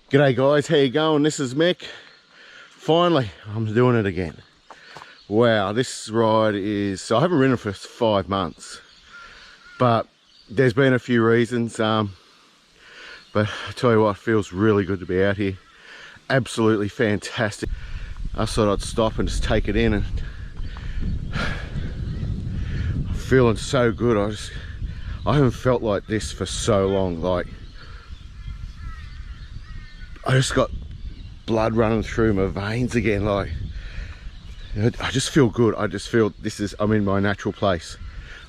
G'day guys, how you going? This is Mick. Finally, I'm doing it again. Wow, this ride is, so I haven't ridden for 5 months, but there's been a few reasons, but I tell you what, it feels really good to be out here. Absolutely fantastic. I thought I'd stop and just take it in, and I'm feeling so good. I haven't felt like this for so long. Like, I just got blood running through my veins again. Like, I just feel good. I just feel I'm in my natural place.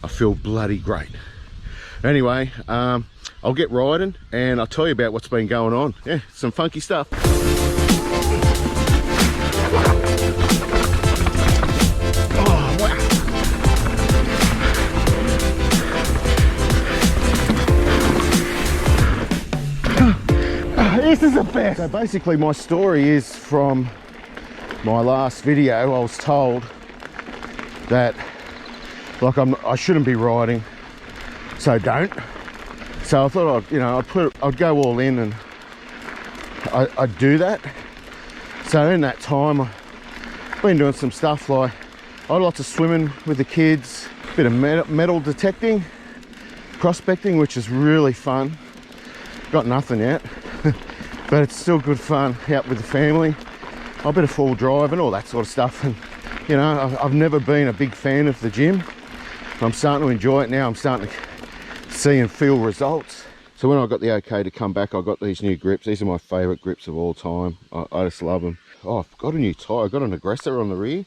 I feel bloody great. Anyway, I'll get riding and I'll tell you about what's been going on. Yeah, some funky stuff. Oh, wow. This is the best. So basically my story is from my last video. I was told that like I shouldn't be riding, so don't. So I thought I'd go all in and I'd do that. So in that time I've been doing some stuff, like I had lots of swimming with the kids, a bit of metal detecting, prospecting, which is really fun. Got nothing yet. But it's still good fun out with the family. A bit of full drive and all that sort of stuff. And you know, I've never been a big fan of the gym. I'm starting to enjoy it now. I'm starting to see and feel results. So when I got the okay to come back, I got these new grips. These are my favorite grips of all time. I just love them. Oh, I've got a new tire. I got an aggressor on the rear.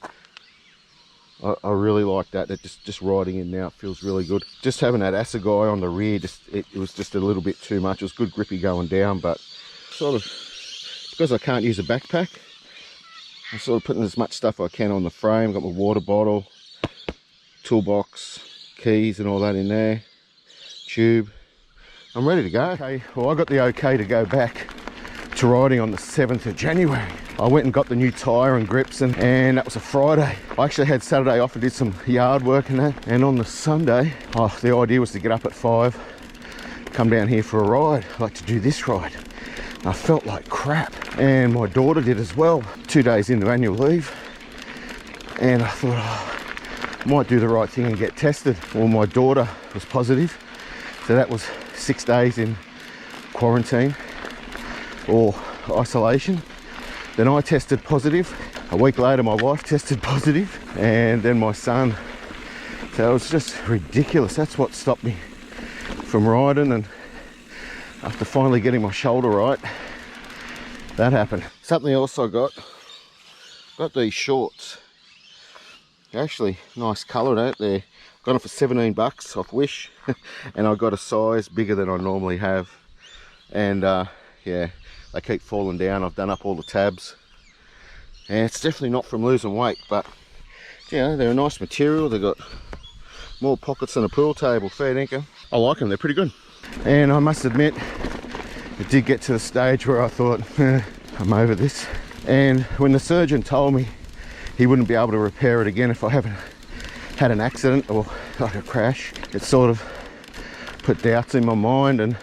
I really like that. That just riding in now, it feels really good. Just having that assegai on the rear, it was just a little bit too much. It was good grippy going down, but sort of, because I can't use a backpack, I'm sort of putting as much stuff I can on the frame. Got my water bottle, toolbox, keys and all that in there, tube. I'm ready to go. Okay, well, I got the okay to go back to riding on the 7th of January. I went and got the new tyre and grips, and that was a Friday. I actually had Saturday off and did some yard work and that. And on the Sunday, the idea was to get up at 5, come down here for a ride, like to do this ride. I felt like crap, and my daughter did as well. 2 days into annual leave, and I thought, I might do the right thing and get tested. Well, my daughter was positive, so that was 6 days in quarantine or isolation. Then I tested positive. A week later my wife tested positive, and then my son. So it was just ridiculous. That's what stopped me from riding, and after finally getting my shoulder right, that happened. Something else I got these shorts. Actually nice colour out there. Got them for 17 bucks off Wish. And I got a size bigger than I normally have, and yeah, they keep falling down. I've done up all the tabs, and it's definitely not from losing weight, but you know, they're a nice material. They've got more pockets than a pool table, fair dinkum. I like them, they're pretty good. And I must admit, it did get to the stage where I thought, I'm over this. And when the surgeon told me he wouldn't be able to repair it again if I haven't had an accident or like a crash, it sort of put doubts in my mind, and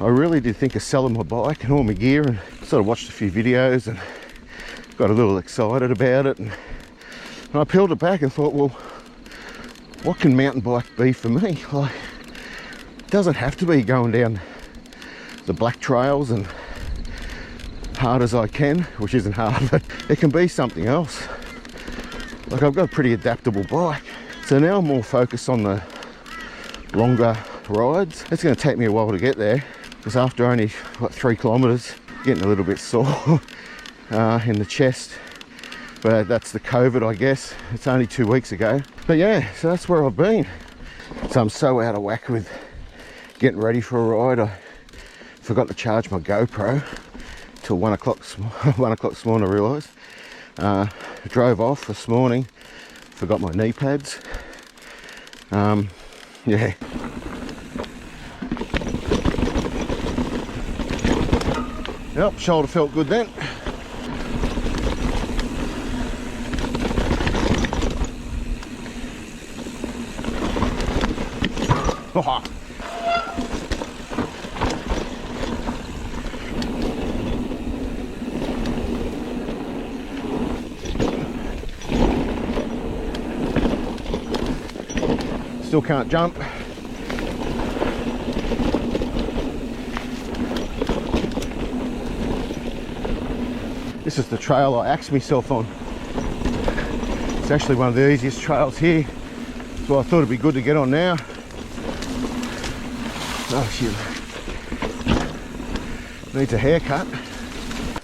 I really did think of selling my bike and all my gear, and sort of watched a few videos and got a little excited about it, and I peeled it back and thought, well, what can mountain bike be for me? Like, it doesn't have to be going down the black trails and hard as I can, which isn't hard, but it can be something else. Like, I've got a pretty adaptable bike, so now I'm more focused on the longer rides. It's going to take me a while to get there, because after only what, 3 kilometers, getting a little bit sore in the chest, but that's the COVID, I guess. It's only 2 weeks ago, but yeah, so that's where I've been. So I'm so out of whack with getting ready for a ride. I forgot to charge my GoPro till 1 o'clock this morning. I realised. Drove off this morning, forgot my knee pads. Yeah. Yep, shoulder felt good then. still can't jump. This is the trail I axed myself on. It's actually one of the easiest trails here, so I thought it'd be good to get on now. Oh shit, needs a haircut.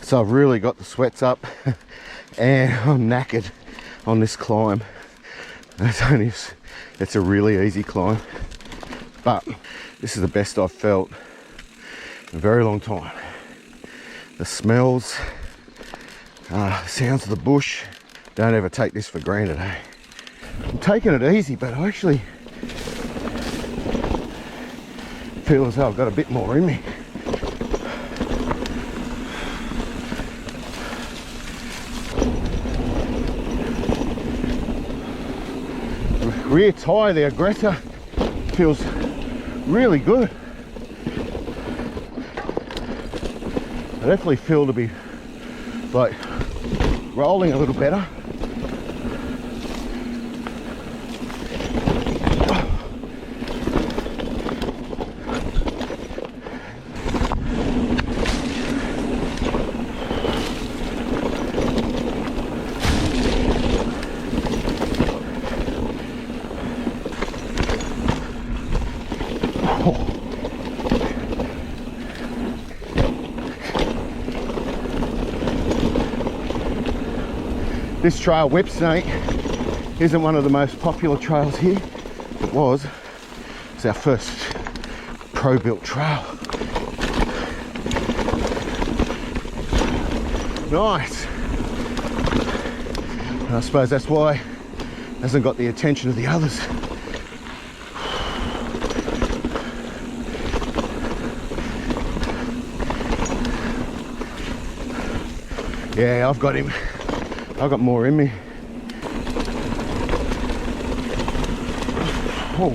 So I've really got the sweats up and I'm knackered on this climb. It's a really easy climb, but this is the best I've felt in a very long time. The smells, sounds of the bush. Don't ever take this for granted, eh? I'm taking it easy, but I actually feel as though I've got a bit more in me. Rear tyre, the aggressor, feels really good. I definitely feel to be like rolling a little better. This trail, Whip Snake, isn't one of the most popular trails here. It was. It's our first pro-built trail. Nice. And I suppose that's why it hasn't got the attention of the others. Yeah, I've got him. I've got more in me. Oh.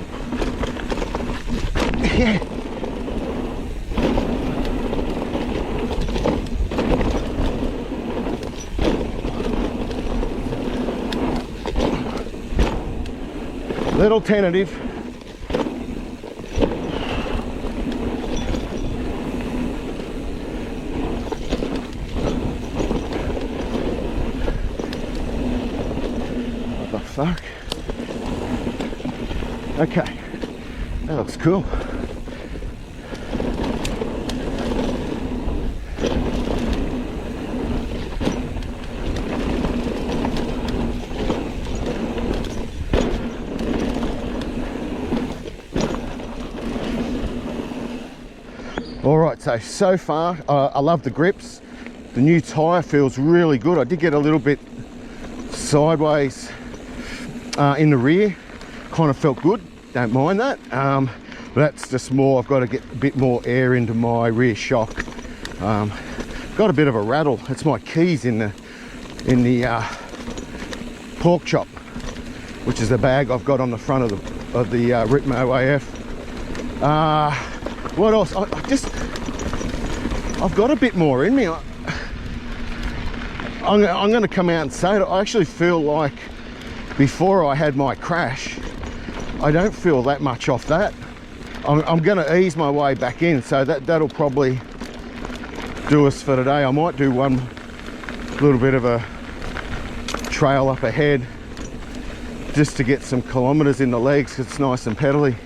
Yeah. Little tentative. Fuck. Okay, that looks cool. All right, so far I love the grips. The new tyre feels really good. I did get a little bit sideways in the rear, kind of felt good, don't mind that, but that's just more, I've got to get a bit more air into my rear shock. Got a bit of a rattle. It's my keys in the pork chop, which is the bag I've got on the front of the Ripmo AF. What else? I've got a bit more in me. I'm going to come out and say it. I actually feel like before I had my crash, I don't feel that much off that. I'm going to ease my way back in, so that'll probably do us for today. I might do one little bit of a trail up ahead just to get some kilometers in the legs, because it's nice and pedally.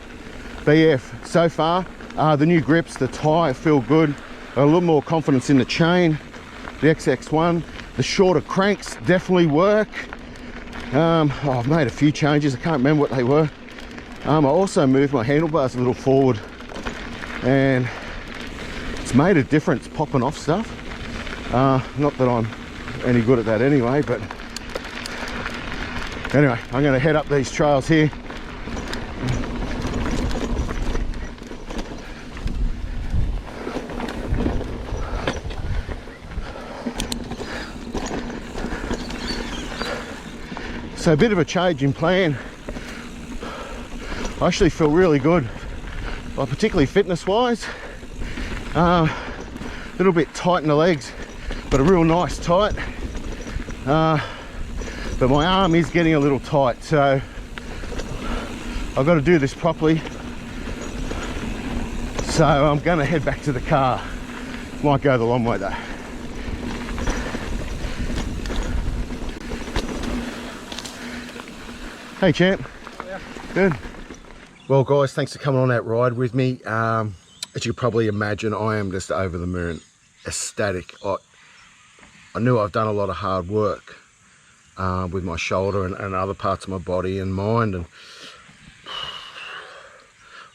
But yeah, so far, the new grips, the tyre feel good. A little more confidence in the chain, the XX1. The shorter cranks definitely work. I've made a few changes, I can't remember what they were. I also moved my handlebars a little forward, and it's made a difference popping off stuff. Not that I'm any good at that anyway, but anyway, I'm going to head up these trails here. So a bit of a change in plan. I actually feel really good, particularly fitness wise. A little bit tight in the legs, but a real nice tight. But my arm is getting a little tight, so I've got to do this properly. So I'm gonna head back to the car. Might go the long way though. Hey champ. Yeah. Good. Well guys, thanks for coming on that ride with me. As you can probably imagine, I am just over the moon, ecstatic. I knew I've done a lot of hard work with my shoulder and other parts of my body and mind, and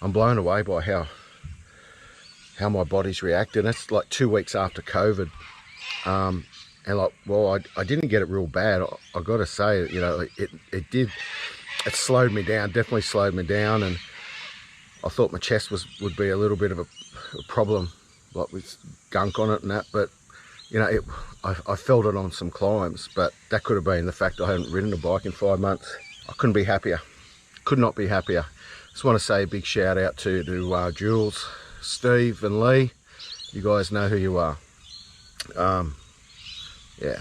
I'm blown away by how my body's reacted. It's like 2 weeks after COVID, and like, well, I didn't get it real bad. I got to say, you know, it slowed me down, definitely slowed me down, and I thought my chest would be a little bit of a problem, like with gunk on it and that, but you know, I felt it on some climbs, but that could have been the fact I hadn't ridden a bike in 5 months. I couldn't be happier, could not be happier. Just want to say a big shout out to Jules, Steve and Lee. You guys know who you are. Yeah,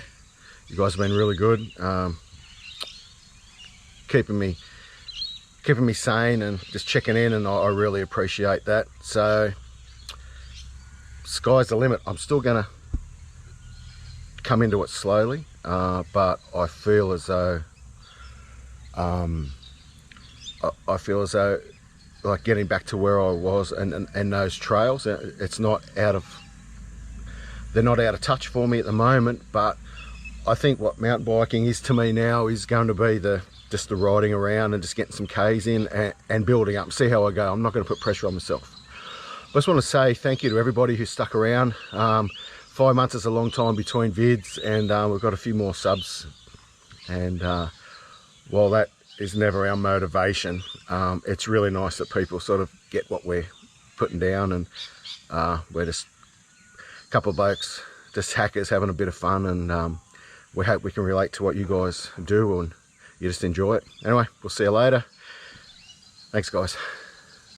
you guys have been really good, keeping me sane and just checking in, and I really appreciate that. So sky's the limit. I'm still gonna come into it slowly, but I feel as though like getting back to where I was and those trails, it's not out of, they're not out of touch for me at the moment, but I think what mountain biking is to me now is going to be just the riding around and just getting some Ks in and building up, see how I go. I'm not going to put pressure on myself. I just want to say thank you to everybody who stuck around. 5 months is a long time between vids, and we've got a few more subs, and while that is never our motivation, it's really nice that people sort of get what we're putting down, and we're just a couple of blokes, just hackers having a bit of fun, and we hope we can relate to what you guys do and you just enjoy it. Anyway, we'll see you later. Thanks guys.